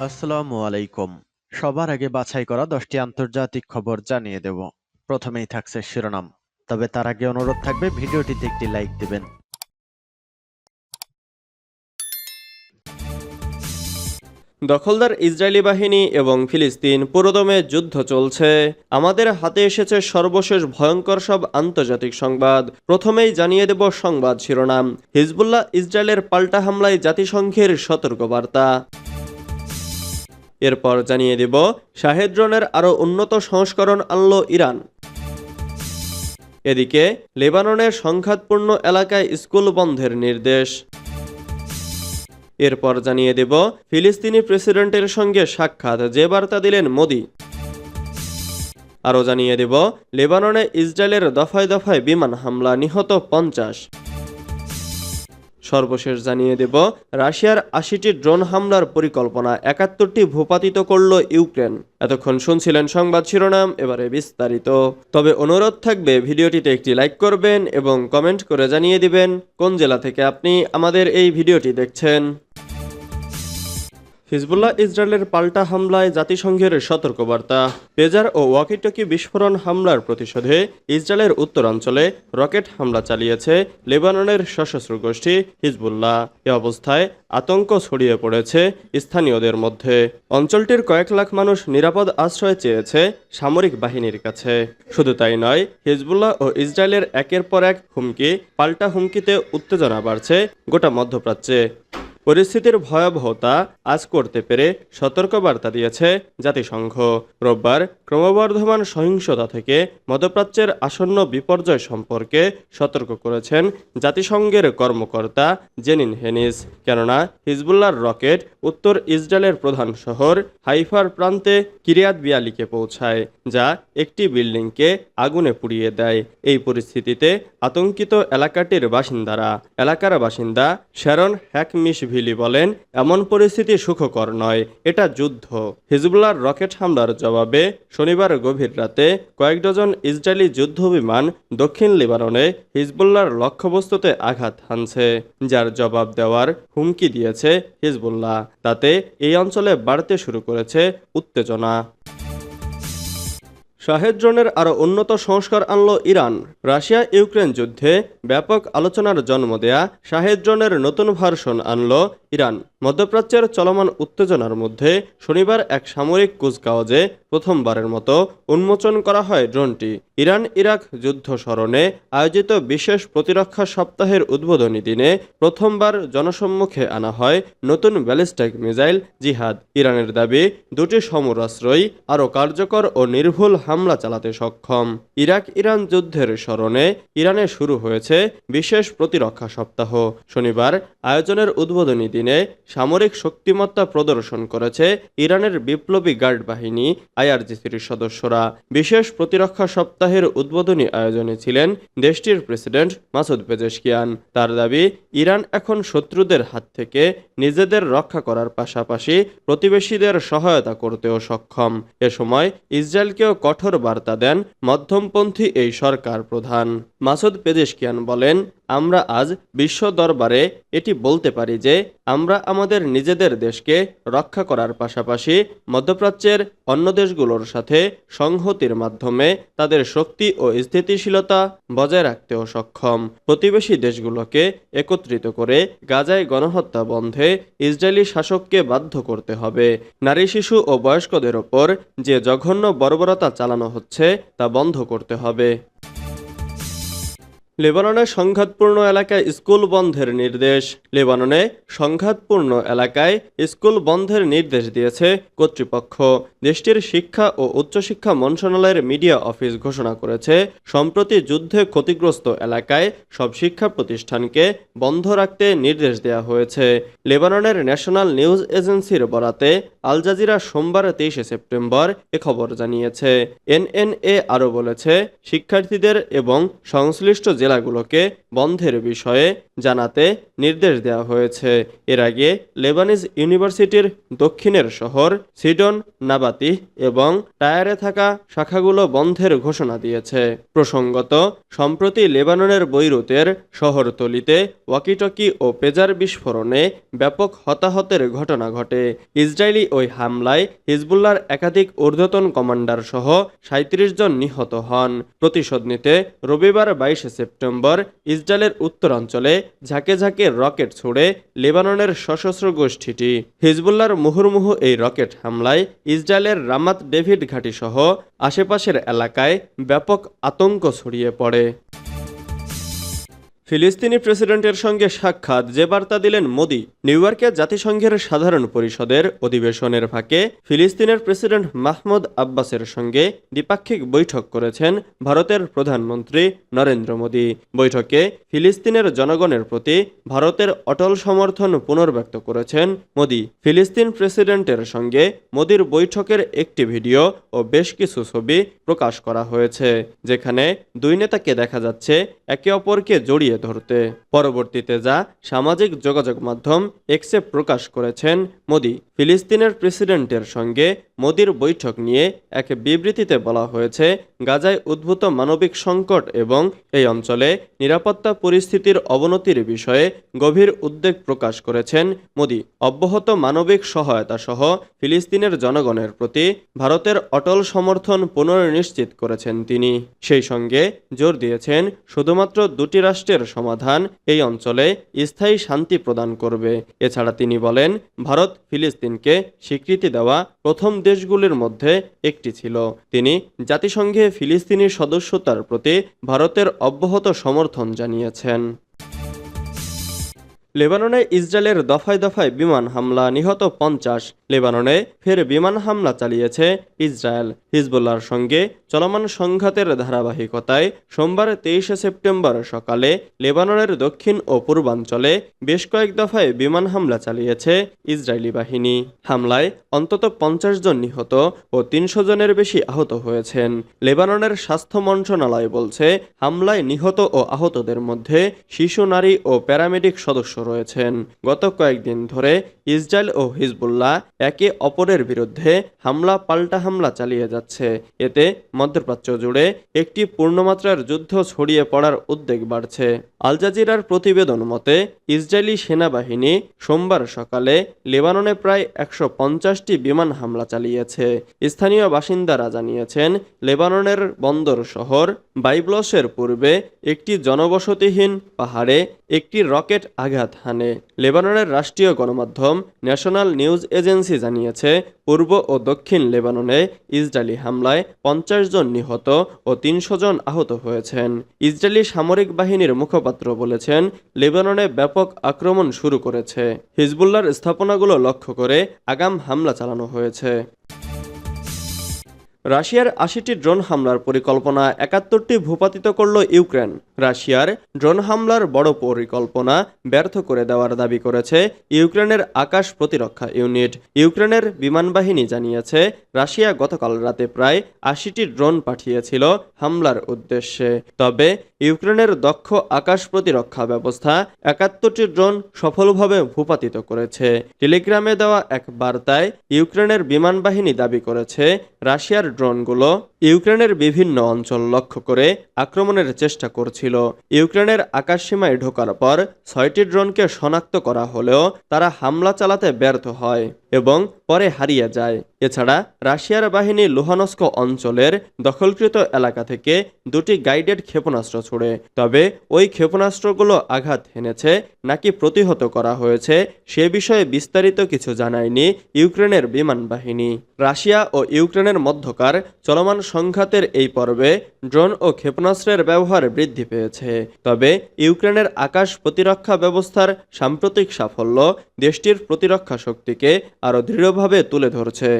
আসসালামু আলাইকুম। সবার আগে বাছাই করা 10টি আন্তর্জাতিক খবর জানিয়ে দেব। প্রথমেই থাকছে শিরোনাম। তবে তার আগে অনুরোধ থাকবে ভিডিওটিতে একটি লাইক দিবেন। দখলদার ইসরায়েলি বাহিনী এবং ফিলিস্তিন পুরোদমে যুদ্ধ চলছে। আমাদের হাতে এসেছে সর্বশেষ ভয়ঙ্কর সব আন্তর্জাতিক সংবাদ। প্রথমেই জানিয়ে দেব সংবাদ শিরোনাম। হিজবুল্লাহ ইসরায়েলের পাল্টা হামলায় জাতিসংঘের সতর্কবার্তা। এরপর জানিয়ে দেব শাহেদ ড্রোনের আরও উন্নত সংস্করণ আনল ইরান। এদিকে লেবাননের সংঘাতপূর্ণ এলাকায় স্কুল বন্ধের নির্দেশ। এরপর জানিয়ে দেব ফিলিস্তিনি প্রেসিডেন্টের সঙ্গে সাক্ষাৎ, যে বার্তা দিলেন মোদি। আরও জানিয়ে দেব লেবাননে ইসরায়েলের দফায় দফায় বিমান হামলা, নিহত 50। সর্বশেষ জানিয়ে দেব রাশিয়ার 80টি ড্রোন হামলার পরিকল্পনা, 71টি ভূপাতিত করল ইউক্রেন। এতক্ষণ শুনছিলেন সংবাদ শিরোনাম, এবারে বিস্তারিত। তবে অনুরোধ থাকবে ভিডিওটিতে একটি লাইক করবেন এবং কমেন্ট করে জানিয়ে দিবেন কোন জেলা থেকে আপনি আমাদের এই ভিডিওটি দেখছেন। হিজবুল্লাহ ইসরায়েলের পাল্টা হামলায় জাতিসংঘের সতর্কবার্তা। পেজার ও ওয়াকিটকি বিস্ফোরণ হামলার প্রতিশোধে ইসরায়েলের উত্তরাঞ্চলে রকেট হামলা চালিয়েছে লেবাননের সশস্ত্র গোষ্ঠী হিজবুল্লাহ। এ অবস্থায় আতঙ্ক ছড়িয়ে পড়েছে স্থানীয়দের মধ্যে। অঞ্চলটির কয়েক লাখ মানুষ নিরাপদ আশ্রয় চেয়েছে সামরিক বাহিনীর কাছে। শুধু তাই নয়, হিজবুল্লাহ ও ইসরায়েলের একের পর এক হুমকি পাল্টা হুমকিতে উত্তেজনা বাড়ছে গোটা মধ্যপ্রাচ্যে। পরিস্থিতির ভয়াবহতা আজ করতে পেরে সতর্কবার্তা দিয়েছে জাতিসংঘ। রোববার ক্রমবর্ধমান সহিংসতা থেকে মধ্যপ্রাচ্যের আসন্ন বিপর্যয় সম্পর্কে সতর্ক করেছেন জাতিসংঘের কর্মকর্তা জেনিন হেনিস। কেননা হিজবুল্লাহর রকেট উত্তর ইসরায়েলের প্রধান শহর হাইফার প্রান্তে কিরিয়াত বিয়ালিকে পৌঁছায়, যা একটি বিল্ডিংকে আগুনে পুড়িয়ে দেয়। এই পরিস্থিতিতে আতঙ্কিত এলাকার বাসিন্দা শ্যারন হ্যাকমিশভিলি বলেন, এমন পরিস্থিতি সুখকর নয়, এটা যুদ্ধ। হিজবুল্লাহর রকেট হামলার জবাবে শনিবার গভীর রাতে কয়েক ডজন ইসরায়েলি যুদ্ধবিমান দক্ষিণ লেবাননে হিজবুল্লাহর লক্ষ্যবস্তুতে আঘাত হানছে, যার জবাব দেওয়ার হুমকি দিয়েছে হিজবুল্লাহ। তাতে এই অঞ্চলে বাড়তে শুরু করেছে উত্তেজনা। শাহেদ ড্রোনের আরও উন্নত সংস্কার আনল ইরান। রাশিয়া ইউক্রেন যুদ্ধে ব্যাপক আলোচনার জন্ম দেয়া শাহেদ ড্রোনের নতুন ভার্সন আনল ইরান। মধ্যপ্রাচ্যের চলমান উত্তেজনার মধ্যে শনিবার এক সামরিক কুচকাওয়াজে প্রথমবারের মতো উন্মোচন করা হয় ড্রোনটি। ইরান ইরাক যুদ্ধ স্মরণে আয়োজিত বিশেষ প্রতিরক্ষা সপ্তাহের উদ্বোধনী দিনে প্রথমবার জনসম্মুখে আনা হয় নতুন ব্যালিস্টিক মিসাইল জিহাদ। ইরানের দাবি, দুটি সমরাস্ত্রই আরও কার্যকর ও নির্ভুল হামলা চালাতে সক্ষম। ইরাক ইরান যুদ্ধের স্মরণে ইরানে শুরু হয়েছে বিশেষ প্রতিরক্ষা সপ্তাহ। শনিবার আয়োজনের উদ্বোধনী দিনে সামরিক শক্তিমত্তা প্রদর্শন করেছে ইরানের বিপ্লবী গার্ড বাহিনী আইআরজিসির সদস্যরা। বিশেষ প্রতিরক্ষা সপ্তাহের উদ্বোধনী আয়োজনে ছিলেন দেশটির প্রেসিডেন্ট মাসুদ পেজেশকিয়ান। তার দাবি, ইরান এখন শত্রুদের হাত থেকে নিজেদের রক্ষা করার পাশাপাশি প্রতিবেশীদের সহায়তা করতেও সক্ষম। এ সময় ইসরায়েলকেও কঠোর বার্তা দেন মধ্যমপন্থী এই সরকার প্রধান। মাসুদ পেজেশকিয়ান বলেন, আমরা আজ বিশ্ব দরবারে এটি বলতে পারি যে আমরা আমাদের নিজেদের দেশকে রক্ষা করার পাশাপাশি মধ্যপ্রাচ্যের অন্য দেশগুলোর সাথে সংহতির মাধ্যমে তাদের শক্তি ও স্থিতিশীলতা বজায় রাখতেও সক্ষম। প্রতিবেশী দেশগুলোকে একত্রিত করে গাজায় গণহত্যা বন্ধে ইসরায়েলি শাসককে বাধ্য করতে হবে। নারী, শিশু ও বয়স্কদের ওপর যে জঘন্য বর্বরতা চালানো হচ্ছে তা বন্ধ করতে হবে। লেবাননে সংঘাতপূর্ণ এলাকায় স্কুল বন্ধের নির্দেশ। লেবাননে সংঘাতপূর্ণ এলাকায় স্কুল বন্ধের নির্দেশ দিয়েছে কর্তৃপক্ষ। দেশটির শিক্ষা ও উচ্চশিক্ষা মন্ত্রণালয়ের মিডিয়া অফিস ঘোষণা করেছে, সম্প্রতি যুদ্ধে ক্ষতিগ্রস্ত এলাকায় সব শিক্ষা প্রতিষ্ঠানকে বন্ধ রাখতে নির্দেশ দেওয়া হয়েছে। লেবাননের ন্যাশনাল নিউজ এজেন্সির বরাতে আল জাজিরা সোমবার 23 সেপ্টেম্বর এ খবর জানিয়েছে। এনএনএ আরও বলেছে, শিক্ষার্থীদের এবং সংশ্লিষ্ট জেলাগুলোকে বন্ধের বিষয়ে জানাতে নির্দেশ দেওয়া হয়েছে। এর আগে লেবানিজ ইউনিভার্সিটির দক্ষিণের শহর সিডন, নাবাতি এবং টায়ারে থাকা শাখাগুলো বন্ধের ঘোষণা দিয়েছে। প্রসঙ্গত, সম্প্রতি লেবাননের বৈরুতের শহরতলিতে ওয়াকিটকি ও পেজার বিস্ফোরণে ব্যাপক হতাহতের ঘটনা ঘটে। ইসরায়েলি ওই হামলায় হিজবুল্লাহর একাধিক ঊর্ধ্বতন কমান্ডার সহ ৩৭ জন নিহত হন। প্রতিশোধ নিতে রবিবার ২২ সেপ্টেম্বর ইসরায়েলের উত্তরাঞ্চলে ঝাঁকে ঝাঁকে রকেট ছুড়ে লেবাননের সশস্ত্র গোষ্ঠীটি। হিজবুল্লাহর মুহুর্মুহু এই রকেট হামলায় ইসরায়েলের রামাত ডেভিড ঘাঁটি সহ আশেপাশের এলাকায় ব্যাপক আতঙ্ক ছড়িয়ে পড়ে। ফিলিস্তিনি প্রেসিডেন্টের সঙ্গে সাক্ষাৎ, যে বার্তা দিলেন মোদি। নিউ ইয়র্কে জাতিসংঘের সাধারণ পরিষদের অধিবেশনের ফাঁকে ফিলিস্তিনের প্রেসিডেন্ট মাহমুদ আব্বাসের সঙ্গে দ্বিপাক্ষিক বৈঠক করেছেন ভারতের প্রধানমন্ত্রী নরেন্দ্র মোদি। বৈঠকে ফিলিস্তিনের জনগণের প্রতি ভারতের অটল সমর্থন পুনর্ব্যক্ত করেছেন মোদি। ফিলিস্তিন প্রেসিডেন্টের সঙ্গে মোদির বৈঠকের একটি ভিডিও ও বেশ কিছু ছবি প্রকাশ করা হয়েছে, যেখানে দুই নেতাকে দেখা যাচ্ছে একে অপরকে জড়িয়ে ধরতে। পরবর্তীতে যা সামাজিক যোগাযোগ মাধ্যম এক্সে প্রকাশ করেছেন মোদি। ফিলিস্তিনের প্রেসিডেন্টের সঙ্গে মোদির বৈঠক নিয়ে এক বিবৃতিতে বলা হয়েছে, গাজায় উদ্ভূত মানবিক সংকট এবং এই অঞ্চলে নিরাপত্তা পরিস্থিতির অবনতির বিষয়ে গভীর উদ্বেগ প্রকাশ করেছেন মোদি। অব্যাহত মানবিক সহায়তা সহ ফিলিস্তিনের জনগণের প্রতি ভারতের অটল সমর্থন পুনর্নিশ্চিত করেছেন তিনি। সেই সঙ্গে জোর দিয়েছেন, শুধুমাত্র দুটি রাষ্ট্রের সমাধান এই অঞ্চলে স্থায়ী শান্তি প্রদান করবে। এছাড়া তিনি বলেন, ভারত ফিলিস্তিনকে স্বীকৃতি দেওয়া প্রথম দেশগুলির মধ্যে একটি ছিল। তিনি জাতিসংঘে ফিলিস্তিনি সদস্যতার প্রতি ভারতের অব্যাহত সমর্থন জানিয়েছেন। লেবাননে ইসরায়েলের দফায় দফায় বিমান হামলা, নিহত ৫০। লেবাননে ফের বিমান হামলা চালিয়েছে ইসরায়েল। হিজবুল্লাহর সঙ্গে চলমান সংঘাতের ধারাবাহিকতায় সোমবার ২৩ সেপ্টেম্বর সকালে লেবাননের দক্ষিণ ও পূর্বাঞ্চলে বেশ কয়েক দফায় বিমান হামলা চালিয়েছে ইসরায়েলি বাহিনী। হামলায় অন্তত ৫০ জন নিহত ও ৩০০ জনের বেশি আহত হয়েছেন। লেবাননের স্বাস্থ্য মন্ত্রণালয় বলছে, হামলায় নিহত ও আহতদের মধ্যে শিশু, নারী ও প্যারামেডিক সদস্য রয়েছেন। গত কয়েকদিন ধরে ইসরায়েল ও হিজবুল্লাহ একে অপরের বিরুদ্ধে হামলা পাল্টা হামলা চালিয়ে যাচ্ছে। এতে মধ্যপ্রাচ্য জুড়ে একটি পূর্ণমাত্রার যুদ্ধ ছড়িয়ে পড়ার উদ্বেগ বাড়ছে। আল জাজিরার প্রতিবেদন মতে, ইসরায়েলি সেনাবাহিনী সোমবার সকালে লেবাননে প্রায় ১৫০টি বিমান হামলা চালিয়েছে। স্থানীয় বাসিন্দারা জানিয়েছেন, লেবাননের বন্দর শহর বাইবলসের পূর্বে একটি জনবসতিহীন পাহাড়ে একটি রকেট আঘাত হানে। লেবাননের রাষ্ট্রীয় গণমাধ্যম ন্যাশনাল নিউজ এজেন্সি জানিয়েছে, পূর্ব ও দক্ষিণ লেবাননে ইসরায়েলি হামলায় ৫০ জন নিহত ও ৩০০ জন আহত হয়েছেন। ইসরায়েলি সামরিক বাহিনীর মুখপাত্র বলেছেন, লেবাননে ব্যাপক আক্রমণ শুরু করেছে। হিজবুল্লাহর স্থাপনাগুলো লক্ষ্য করে আগাম হামলা চালানো হয়েছে। রাশিয়ার ৮০টি ড্রোন হামলার পরিকল্পনা, ৭১টি ভূপাতিত করল ইউক্রেন। রাশিয়ার ড্রোন হামলার বড় পরিকল্পনা ব্যর্থ করে দেওয়ার দাবি করেছে ইউক্রেনের আকাশ প্রতিরক্ষা ইউনিট। ইউক্রেনের বিমান বাহিনী জানিয়েছে, রাশিয়া গতকাল রাতে প্রায় ৮০টি ড্রোন পাঠিয়েছিল হামলার উদ্দেশ্যে। তবে ইউক্রেনের দক্ষ আকাশ প্রতিরক্ষা ব্যবস্থা ৭১টি ড্রোন সফলভাবে ভূপাতিত করেছে। টেলিগ্রামে দেওয়া এক বার্তায় ইউক্রেনের বিমান বাহিনী দাবি করেছে, রাশিয়ার ড্রোনগুলো ইউক্রেনের বিভিন্ন অঞ্চল লক্ষ্য করে আক্রমণের চেষ্টা করছিল। ইউক্রেনের আকাশসীমায় ঢোকার পর ৬টি ড্রোনকে শনাক্ত করা হলেও তারা হামলা চালাতে ব্যর্থ হয় এবং পরে হারিয়ে যায়। এছাড়া রাশিয়ার বাহিনী লুহানস্ক অঞ্চলের দখলকৃত এলাকা থেকে ২টি গাইডেড ক্ষেপণাস্ত্র ছোড়ে। তবে ওই ক্ষেপণাস্ত্রগুলো আঘাত হেনেছে নাকি প্রতিহত করা হয়েছে সে বিষয়ে বিস্তারিত কিছু জানায়নি ইউক্রেনের বিমান বাহিনী। রাশিয়া ও ইউক্রেনের মধ্যকার চলমান সংঘাতের এই পর্বে ড্রোন ও ক্ষেপণাস্ত্রের ব্যবহার বৃদ্ধি পেয়েছে। তবে ইউক্রেনের আকাশ প্রতিরক্ষা ব্যবস্থার সাম্প্রতিক সাফল্য দেশটির প্রতিরক্ষা শক্তিকে আরও দৃঢ়ভাবে তুলে ধরছে।